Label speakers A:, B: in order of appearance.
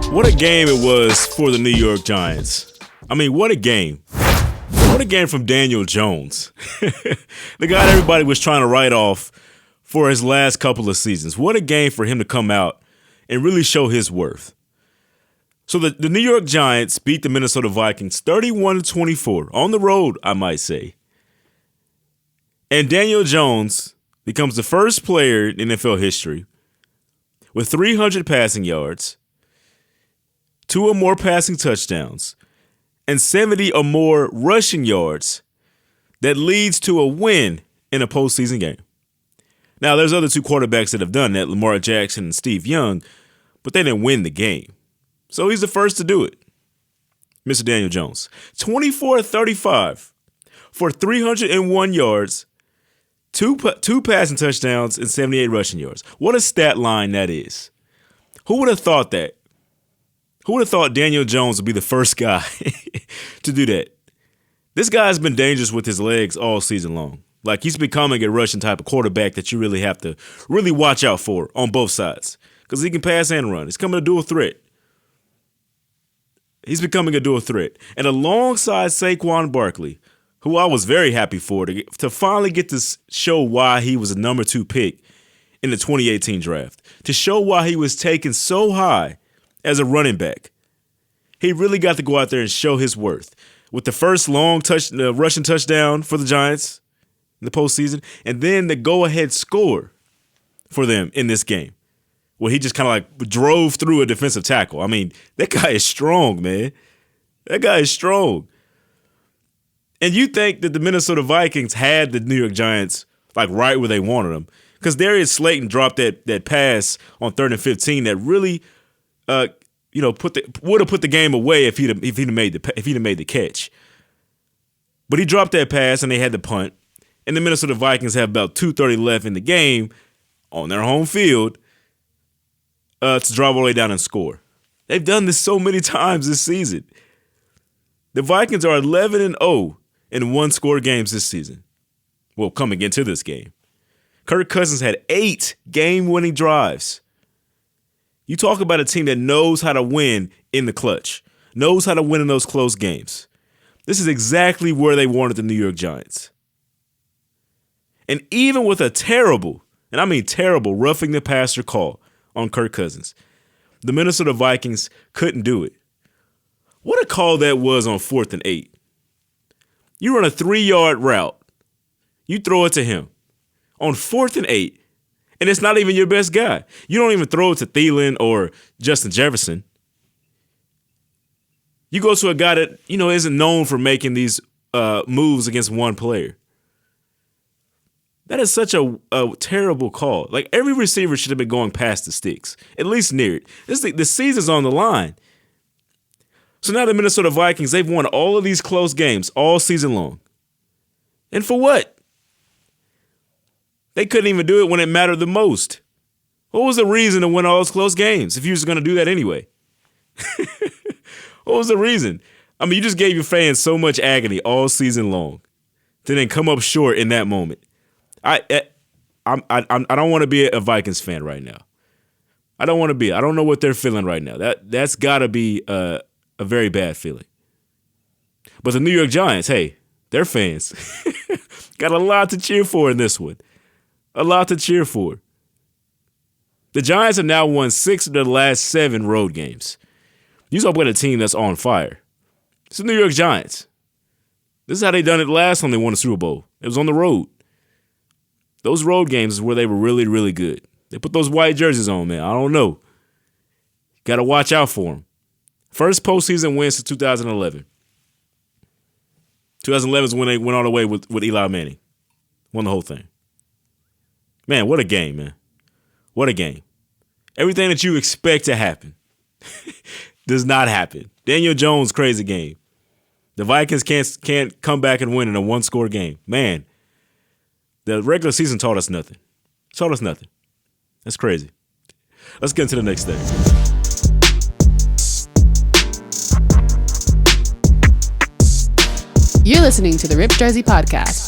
A: What a game it was for the New York Giants. I mean, what a game. What a game from Daniel Jones. The guy that everybody was trying to write off for his last couple of seasons. What a game for him to come out and really show his worth. So the New York Giants beat the Minnesota Vikings 31-24 on the road, I might say. And Daniel Jones becomes the first player in NFL history with 300 passing yards, 2 or more passing touchdowns, and 70 or more rushing yards that leads to a win in a postseason game. Now, there's other 2 quarterbacks that have done that, Lamar Jackson and Steve Young, but they didn't win the game. So he's the first to do it. Mr. Daniel Jones. 24-35 for 301 yards, 2 passing touchdowns, and 78 rushing yards. What a stat line that is. Who would have thought that? Who would have thought Daniel Jones would be the first guy to do that? This guy's been dangerous with his legs all season long. Like, he's becoming a rushing type of quarterback that you really have to really watch out for on both sides. Because he can pass and run. He's coming a dual threat. He's becoming a dual threat. And alongside Saquon Barkley, who I was very happy for, to finally get to show why he was a number 2 pick in the 2018 draft. To show why he was taken so high as a running back. He really got to go out there and show his worth. With the first long rushing touchdown for the Giants in the postseason, and then the go-ahead score for them in this game, where he just kind of like drove through a defensive tackle. I mean, that guy is strong, man. That guy is strong. And you think that the Minnesota Vikings had the New York Giants like right where they wanted them, because Darius Slayton dropped that pass on 3rd and 15 that really, would have put the game away if he'd made the catch. But he dropped that pass and they had the punt, and the Minnesota Vikings have about 2:30 left in the game on their home field to drive all the way down and score. They've done this so many times this season. The Vikings are 11-0 in one-score games this season. Well, coming into this game. Kirk Cousins had 8 game-winning drives. You talk about a team that knows how to win in the clutch, knows how to win in those close games. This is exactly where they wanted the New York Giants. And even with a terrible, and I mean terrible, roughing the passer call on Kirk Cousins, the Minnesota Vikings couldn't do it. What a call that was on 4th and 8. You run a 3-yard route. You throw it to him on 4th and 8, and it's not even your best guy. You don't even throw it to Thielen or Justin Jefferson. You go to a guy that, isn't known for making these moves against one player. That is such a terrible call. Like, every receiver should have been going past the sticks, at least near it. The season's on the line. So now the Minnesota Vikings, they've won all of these close games all season long. And for what? They couldn't even do it when it mattered the most. What was the reason to win all those close games if you was going to do that anyway? What was the reason? I mean, you just gave your fans so much agony all season long to then come up short in that moment. I don't want to be a Vikings fan right now. I don't want to be. I don't know what they're feeling right now. That's got to be a very bad feeling. But the New York Giants, hey, they're fans. Got a lot to cheer for in this one. A lot to cheer for. The Giants have now won 6 of their last 7 road games. You talk about a team that's on fire. It's the New York Giants. This is how they done it last time they won the Super Bowl. It was on the road. Those road games is where they were really, really good. They put those white jerseys on, man. I don't know. Got to watch out for them. First postseason win since 2011. 2011 is when they went all the way with Eli Manning. Won the whole thing. Man, what a game, man. What a game. Everything that you expect to happen does not happen. Daniel Jones, crazy game. The Vikings can't come back and win in a one-score game. Man, the regular season taught us nothing. Taught us nothing. That's crazy. Let's get into the next thing.
B: You're listening to the Rip Jersey Podcast.